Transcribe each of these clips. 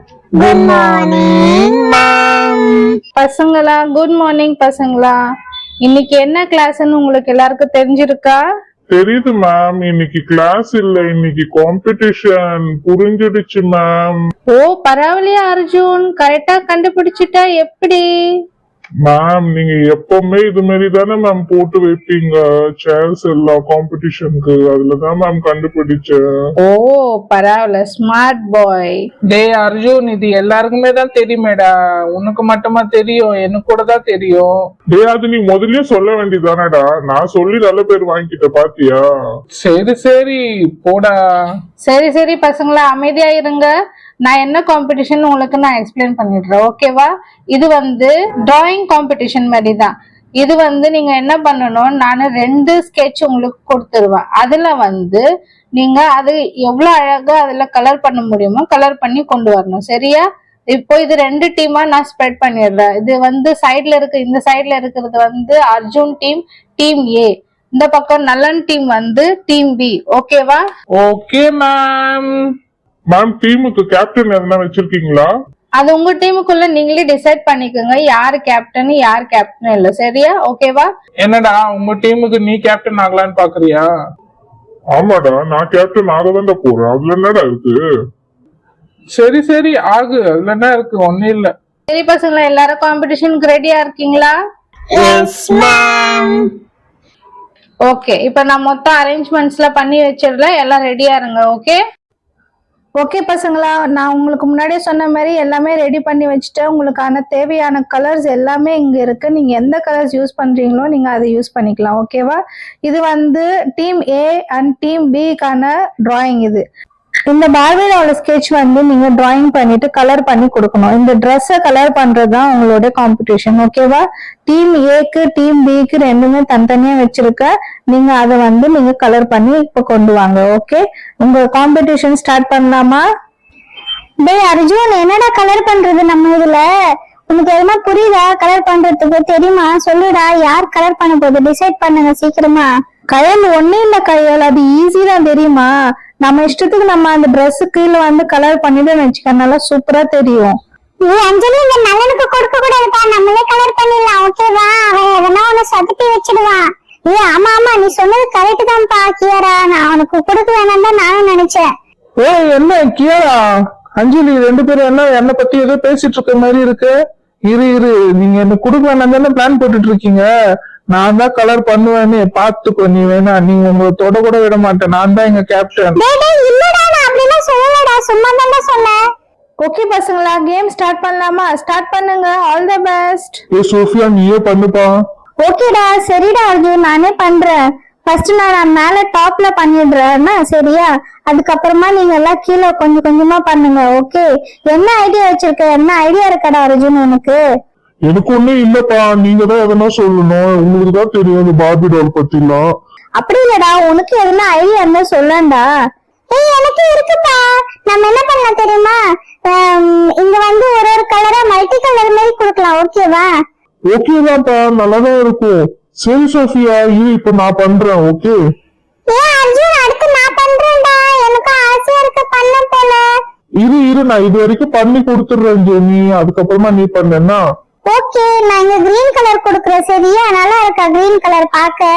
Good morning ma'am. பசங்களா, good morning பசங்களா. இன்னைக்கு என்ன கிளாஸ்ன்னு உங்களுக்கு எல்லாருக்கும் தெரிஞ்சிருக்கா? தெரியுது மேம். இன்னைக்கு கிளாஸ் இல்ல, இன்னைக்கு காம்படிஷன். புரிஞ்சிடுச்சு மேம். ஓ பரவாயில்லையா அர்ஜுன், கரெக்டா கண்டுபிடிச்சிட்டா எப்படி? மேம் நீங்க எப்பவுமே இது மாதிரி தானே மேம் போட்டு வைப்பீங்க சேர்ஸ் எல்லாம் காம்படிஷனுக்கு, அதுலதான் மேம் கண்டுபிடிச்சேன். ஓ பரவாயில்ல, ஸ்மார்ட் பாய். டேய் அர்ஜுன், இது எல்லாருக்குமே தான் தெரியுமேடா, உனக்கு மட்டுமா தெரியும்? எனக்கு கூட தான் தெரியும். டே அது நீ முதல்லயே சொல்ல வேண்டியதானடா, நான் சொல்லி நல்ல பேர் வாங்கிக்கிட்ட பாத்தியா? சரி சரி போடா. சரி சரி பசங்களா, அமைதியா இருங்க. நான் என்ன காம்படிஷன் உங்களுக்கு நான் எக்ஸ்பிளைன் பண்ணிடுறேன், ஓகேவா? இது வந்து டிராயிங் காம்படிஷன் மாதிரி தான். இது வந்து நீங்க என்ன பண்ணணும், நான் 2 ஸ்கெட்ச் உங்களுக்கு கொடுத்துருவேன். அதுல வந்து நீங்க அது எவ்வளவு அழகா அதுல கலர் பண்ண முடியுமோ கலர் பண்ணி கொண்டு வரணும், சரியா? இப்போ இது 2 டீமா நான் ஸ்ப்ரெட் பண்ணிடுறேன். இது வந்து சைட்ல இருக்கு, இந்த சைட்ல இருக்கிறது வந்து அர்ஜுன் டீம், டீம் ஏ. இந்த பக்கம் நலன் டீம் வந்து டீம் பி, ஓகேவா? Okay ma'am. மேம் டீமுக்கு கேப்டன் எதனா வச்சிருக்கீங்களா? அது உங்க டீமுக்குள்ள நீங்களே டிசைட் பண்ணிக்கோங்க, யாரு கேப்டன் யார் கேப்டன் இல்ல, சரியா? ஓகேவா? என்னடா உங்க டீமுக்கு நீ கேப்டன் ஆகலான்னு பாக்குறியா? ஆமாடா, நான் கேப்டன் ஆகதான்டா போறேன், அதுல என்னடா இருக்கு? சரி சரி ஆகு, அதுல என்ன இருக்கு? ஒன்னும் இல்ல. சரி பசங்களா, எல்லாரும் காம்படிஷனுக்கு ரெடியா இருக்கீங்களா? Yes ma'am. ஓகே, இப்ப நான் மொத்தம் அரேஞ்ச்மெண்ட்ஸ்ல பண்ணி வச்சிடல, எல்லாம் ரெடியா இருங்க. ஓகே ஓகே பசங்களா, நான் உங்களுக்கு முன்னாடியே சொன்ன மாதிரி எல்லாமே ரெடி பண்ணி வச்சுட்டேன். உங்களுக்கான தேவையான கலர்ஸ் எல்லாமே இங்க இருக்கு. நீங்க எந்த கலர்ஸ் யூஸ் பண்றீங்களோ நீங்க அதை யூஸ் பண்ணிக்கலாம், ஓகேவா? இது வந்து டீம் ஏ அண்ட் டீம் பிக்கான டிராயிங். இது இந்த பார்பியோட ஸ்கெட்ச் வந்து நீங்க டிராயிங் பண்ணிட்டு கலர் பண்ணி கொடுக்கணும். இந்த ட்ரெஸ்ஸை கலர் பண்றதுதான் உங்களோட காம்படிஷன், ஓகேவா? டீம் ஏக்கு டீம் பிக்கு ரெண்டுமே தனித்தனியா வச்சிருக்க. நீங்க அதை வந்து நீங்க கலர் பண்ணி இப்ப கொண்டு வாங்க, ஓகே? உங்க காம்படிஷன் ஸ்டார்ட் பண்ணலாமா? டேய் அர்ஜுன், என்னடா கலர் பண்றது நம்ம இதுல? உனக்கு எதுனா புரியுதா? கலர் பண்றதுக்கு தெரியுமா? சொல்லுடா, யார் கலர் பண்ண போகுது டிசைட் பண்ணுங்க சீக்கிரமா. கையல் ஒன்னும் இல்ல கையல், அது ஈஸி தான், தெரியுமா? நம்ம இஷ்டத்துக்கு நம்ம அந்த ட்ரெஸ் கீழே வந்து கலர் பண்ணிட்டு வச்சுக்க, நல்லா சூப்பரா தெரியும். நீ அஞ்சலி, இந்த நலனுக்கு கொடுக்க கூடாதுப்பா, நம்மளே கலர் பண்ணிடலாம், ஓகேவா? அவன் எதனா ஒண்ணு சொதப்பி வச்சிடுவான். ஆமா ஆமா, நீ சொன்னது கரெக்ட் தான்ப்பா கியாரா. நான் அவனுக்கு கொடுக்க வேணாம் தான் நானும் நினைச்சேன். ஏய் என்ன கியாரா, அஞ்சலி 2 பேரும் என்ன பத்தி ஏதோ பேசிட்டு இருக்க மாதிரி இருக்கு. இரு நீங்க என்ன கொடுக்க வேணாம் தானே பிளான் போட்டுட்டு இருக்கீங்க. நான் தான் கலர் பண்ணுவேன்னு பாத்துக்கோ. நீ வேணா, நீங்க உங்களை தொட கூட விட மாட்டேன். நான் தான் எங்க கேப்டன். இல்லடா, நான் அப்படிலாம் சொல்லலடா, சும்மா தான் சொன்னேன். ஓகே பசங்களா, கேம் ஸ்டார்ட் பண்ணலாமா? ஸ்டார்ட் பண்ணுங்க. All the best. ஏ சோஃபியா, நீயே பண்ணுப்பா. ஓகேடா, சரிடா அர்ஜுன், நானே பண்றேன். ஃபர்ஸ்ட் நான் மேல டாப்ல பண்ணிடுறேன்னா, சரியா? அதுக்கப்புறமா நீங்க எல்லாம் கீழே கொஞ்சம் கொஞ்சமா பண்ணுங்க, ஓகே? என்ன ஐடியா வச்சிருக்க? என்ன ஐடியா இருக்கடா அர்ஜுன் உனக்கு? எனக்கு ஒண்ணும் இல்லப்பா, நீங்க தான் எதனா சொல்லணும். உங்களுக்கு தான் தெரியும் இந்த பார்பி டால் பத்திலாம். அப்படி இல்லடா, உனக்கு எதுனா ஐடியா இருந்தா சொல்லண்டா. ஏய் எனக்கு இருக்குப்பா. நம்ம என்ன பண்ணலாம் தெரியுமா? இங்க வந்து ஒரு கலரா மல்டி கலர் மாதிரி கொடுக்கலாம், ஓகேவா? ஓகேதான்ப்பா, நல்லாதான் இருக்கும். சரி சோஃபியா, இது இப்ப நான் பண்றேன், ஓகே? ஏய் அர்ஜுன், அடுத்து நான் பண்றேன்டா, எனக்கு ஆசையா இருக்கு பண்ண போல. இரு நான் இது வரைக்கும் பண்ணி கொடுத்துடுறேன் ஜெனி, அதுக்கப்புறமா நீ பண்ணேன்னா. ஓகே, நான் இங்க கிரீன் கலர் கொடுக்குறேன், சரியா? நல்லா இருக்கா கிரீன் கலர் பாக்க?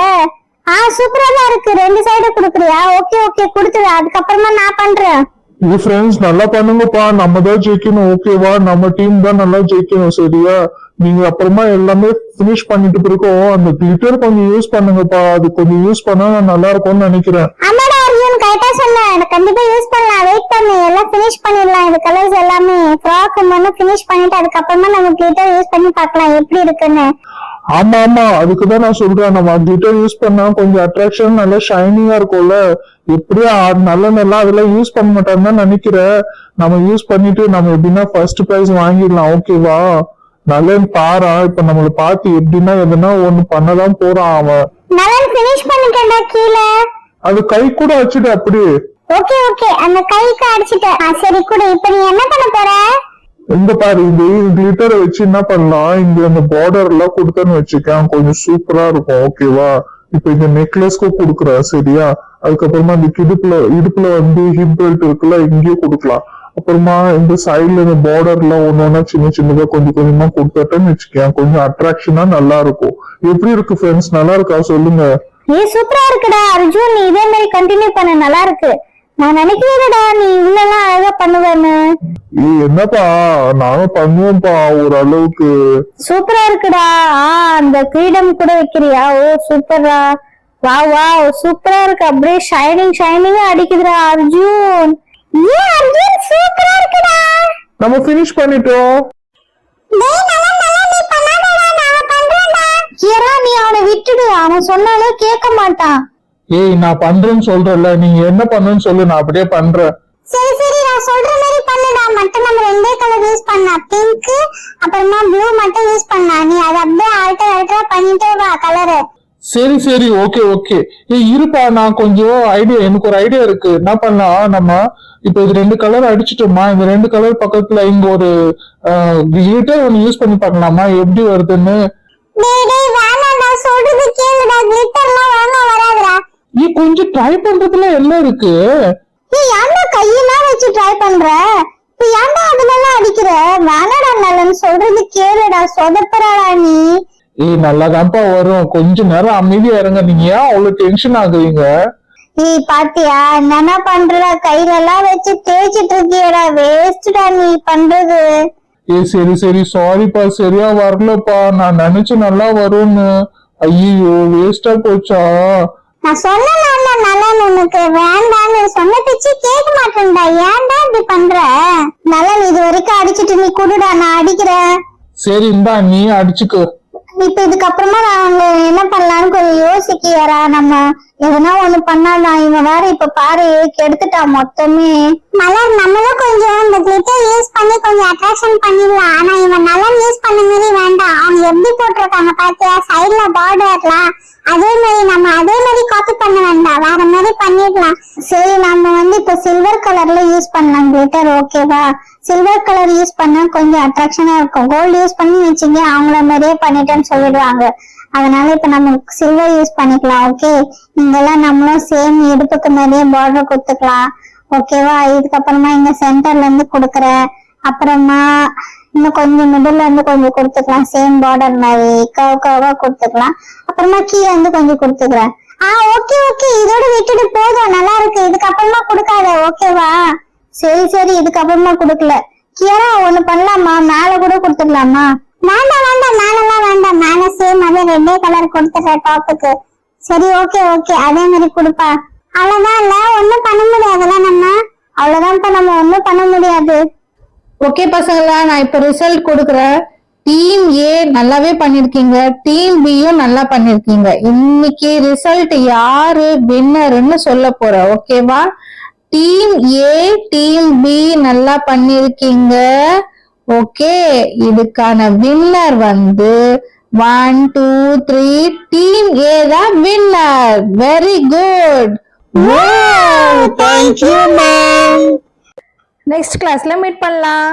சூப்பரா தான் இருக்கு. 2 சைடு கொடுக்குறியா? ஓகே ஓகே, கொடுத்துரு. அதுக்கப்புறமா நான் பண்றேன். இது ஃப்ரெண்ட்ஸ் நல்லா பண்ணுங்கப்பா, நம்ம தான் ஜெயிக்கணும், ஓகேவா? நம்ம டீம் தான் நல்லா ஜெயிக்கணும், சரியா? நீங்க அப்புறமா எல்லாமே பினிஷ் பண்ணிட்டு பிறகும் அந்த கிளிட்டர் கொஞ்சம் யூஸ் பண்ணுங்கப்பா, அது கொஞ்சம் யூஸ் பண்ணா நல்லா இருக்கும்னு நினைக்கிறேன். ஆமாடா அர்ஜுன், கரெக்டா சொன்ன. கண்டிப்பா யூஸ் பண்ணலாம். வெயிட் பண்ணு, எல்லாம் பினிஷ் பண்ணிடலாம். இது கலர்ஸ் எல்லாமே ஃப்ராக் மட்டும் பினிஷ் பண்ணிட்டு அதுக்கப்புறமா நம்ம கிளிட்டர் யூஸ் பண்ணி பார்க்கலாம் எப்படி இருக்குன்னு. ஆமா அதுக்குதான் நான் சொல்றேன், நம்ம கிளிட்டர் யூஸ் பண்ணா கொஞ்சம் அட்ராக்ஷன் நல்லா ஷைனிங்கா இருக்கும்ல. எப்படியும் நல்ல அதெல்லாம் யூஸ் பண்ண மாட்டான்னு நினைக்கிறேன். நம்ம யூஸ் பண்ணிட்டு நம்ம எப்படின்னா ஃபர்ஸ்ட் பிரைஸ் வாங்கிடலாம், ஓகேவா? நல்லன்னு பாரா, இப்ப நம்மள பார்த்து எப்படின்னா எதனா ஒண்ணு பண்ணதான் போறான் அவன். நல்லா பினிஷ் பண்ணிட்டேன்டா கீழே. அது கை கூட வச்சுட்டு அப்படி. ஓகே ஓகே, அந்த கைக்கு அடிச்சிட்டேன். சரி கூட, இப்ப நீ என்ன பண்ண போற? இந்த பாரு, இந்த கிளிட்டரை வச்சு என்ன பண்ணலாம், இங்க அந்த பார்டர் எல்லாம் கொடுத்தேன்னு வச்சுக்கேன், கொஞ்சம் சூப்பரா இருக்கும், ஓகேவா? இப்ப இந்த நெக்லஸ்க்கு கொடுக்குறேன், சரியா? அதுக்கப்புறமா இந்த இடுப்புல வந்து ஹிப் பெல்ட் இருக்குல்ல, இங்கேயும் கொடுக்கலாம். அப்புறமா இந்த சைடுல இந்த பார்டர்ல ஒன்னொன்னா சின்ன சின்னதா கொஞ்சம் கொஞ்சமா கொடுத்துட்டேன்னு வச்சுக்கேன், கொஞ்சம் அட்ராக்ஷனா நல்லா இருக்கும். எப்படி இருக்கு ஃப்ரெண்ட்ஸ், நல்லா இருக்கா சொல்லுங்க? சூப்பரா இருக்குடா அர்ஜுன், நீ இதே மாதிரி கண்டினியூ பண்ண, நல்லா இருக்கு. நான் நினைக்கிறேன்டா நீ இவ்வளவு அழகா பண்ணுவேன்னு. என்னப்பா, நானும் பண்ணுவேன்ப்பா ஓரளவுக்கு. சூப்பரா இருக்குடா. அந்த கிரீடம் கூட வைக்கிறியா? ஓ சூப்பர்டா. வா வா சூப்பரா இருக்கு, அப்படியே ஷைனிங்கா அடிக்குதுடா அர்ஜுன். அர்ஜுன் சூப்பரா இருக்குடா. நம்ம ஃபினிஷ் பண்ணிட்டோம். நீ அவனை விட்டுடு, அவன் சொன்னாலும் கேட்க மாட்டான். நான் பண்றேன்னு சொல்றேன்ல, நீங்க என்ன பண்ணுன்னு சொல்லு, நான் அப்படியே பண்றேன். சரி சரி, நான் சொல்ற மாதிரி பண்ணுடா. மட்டும் நம்ம ரெண்டே கலர் யூஸ் பண்ணா, பிங்க் அப்புறமா ப்ளூ மட்டும் யூஸ் பண்ணா. நீ அதை அப்படியே ஆல்டரா பண்ணிட்டே வா கலரு. சரி சரி, ஓகே ஓகே. இருப்பா, நான் கொஞ்சம் எனக்கு ஒரு ஐடியா இருக்கு. என்ன பண்ணலாம், நம்ம இப்ப இது 2 கலர் அடிச்சிட்டோமா, இந்த 2 கலர் பக்கத்துல இங்க ஒரு கிளிட்டர் ஒன்னு யூஸ் பண்ணி பார்க்கலாமா, எப்படி வருதுன்னு? சொல்றது கேளுடா, கிளிட்டர்லாம் வராதுடா. நீ கொஞ்சம் ட்ரை பண்றதுல என்ன இருக்கு? ஏன்டா கையெல்லாம் வச்சு ட்ரை பண்ற? இப்ப ஏன்டா அதுலலாம் அடிக்கிற? வேணாடா நல்லன்னு சொல்றது கேளுடா, சொதப்பறாடா நீ. நல்லாதான்ப்பா வரும், கொஞ்ச நேரம் அமைதியா இருங்க. நீங்க ஏன் அவ்வளவு டென்ஷன் ஆகுறீங்க? பாத்தியா என்ன பண்ற? கையில எல்லாம் வச்சு தேய்ச்சிட்டு இருக்கியடா, வேஸ்டா நீ பண்றது. சரி சரி, சாரிப்பா, சரியா வரலப்பா. நான் நினைச்சு நல்லா வரும்னு. ஐயோ, வேஸ்டா போச்சா? நான் சொன்னேன்ல நல்லா, உனக்கு வேண்டான்னு சொன்ன பிச்சு கேட்க மாட்டேன்டா. ஏன்டா இப்படி பண்ற? நல்லா இது வரைக்கும் அடிச்சிட்டு நீ குடுடா, நான் அடிக்கிறேன். சரி இந்தா, நீ அடிச்சுக்க. இப்ப இதுக்கப்புறமா நாங்க என்ன பண்ணலாம்னு கொஞ்சம் யோசிக்கியாரா. நம்ம எதனா ஒண்ணு பண்ணாதான். இவன் வேற இப்ப பாரு கெடுத்துட்டா மொத்தமே. மலர், நம்மளும் கொஞ்சம் இந்த கிளிட்டர் யூஸ் பண்ணி கொஞ்சம் அட்ராக்ஷன் பண்ணிடலாம். ஆனா இவன் நல்லா யூஸ் பண்ண மாதிரி வேண்டாம். அவங்க எப்படி போட்டிருக்காங்க பாத்தியா, சைட்ல பார்டர்லாம் அதே மாதிரி நம்ம அதே மாதிரி காப்பி பண்ண வேண்டாம், வேற மாதிரி பண்ணிடலாம். சரி, நம்ம இப்ப சில்வர் கலர்ல யூஸ் பண்ணலாம் கிளிட்டர், ஓகேவா? சில்வர் கலர் யூஸ் பண்ணா கொஞ்சம் அட்ராக்ஷனா இருக்கும். கோல்டு யூஸ் பண்ணி வச்சுங்க அவங்கள மாதிரியே பண்ணிட்டேன்னு சொல்லிடுவாங்க. அதனால இப்ப நம்ம சில்வர் யூஸ் பண்ணிக்கலாம். ஓகே, இங்கெல்லாம் நம்மளும் சேம் இடுப்புக்கு மாதிரியே பார்டர் கொடுத்துக்கலாம். ஓகேவா? இதுக்கப்புறமா இங்க சென்டர்ல இருந்து கொடுக்குறேன். அப்புறமா இன்னும் கொஞ்சம் மிடில்ல இருந்து கொஞ்சம் கொடுத்துக்கலாம், சேம் பார்டர் மாதிரி கவா கொடுத்துக்கலாம். அப்புறமா கீழே இருந்து கொஞ்சம் கொடுத்துக்கிறேன். ஓகே ஓகே, இதோட விட்டுட்டு போதும், நல்லா இருக்கு. இதுக்கப்புறமா கொடுக்காத, ஓகேவா? சரி சரி, இதுக்கப்புறமா கொடுக்கல. கியரா ஒண்ணு பண்ணலாமா, மேல கூட கொடுத்துடலாமா? வேண்டாம் வேண்டாம், மேலெல்லாம் வேண்டாம். மேல சேம் அதே ரெட்டே கலர் கொடுத்துற டாப்புக்கு. சரி ஓகே ஓகே, அதே மாதிரி கொடுப்பா. அவ்வளவுதான் இல்ல, ஒண்ணும் பண்ண முடியாதுல்ல நம்ம. அவ்வளவுதான், நம்ம ஒண்ணும் பண்ண முடியாது. ஓகே பசங்களா, நான் இப்ப ரிசல்ட் கொடுக்குறேன். டீம் ஏ நல்லாவே பண்ணிருக்கீங்க, டீம் பியும் நல்லா பண்ணிருக்கீங்க. இன்னைக்கு ரிசல்ட் யாரு வின்னர்னு சொல்ல போறேன், ஓகேவா? டீம் ஏ டீம் பி நல்லா பண்ணிருக்கீங்க. ஓகே, இதுக்கான வின்னர் 1 2 3 டீம் ஏ தான் winner. Very good. Wow, thank you, ma'am. Next கிளாஸ்ல மீட் பண்ணலாம்.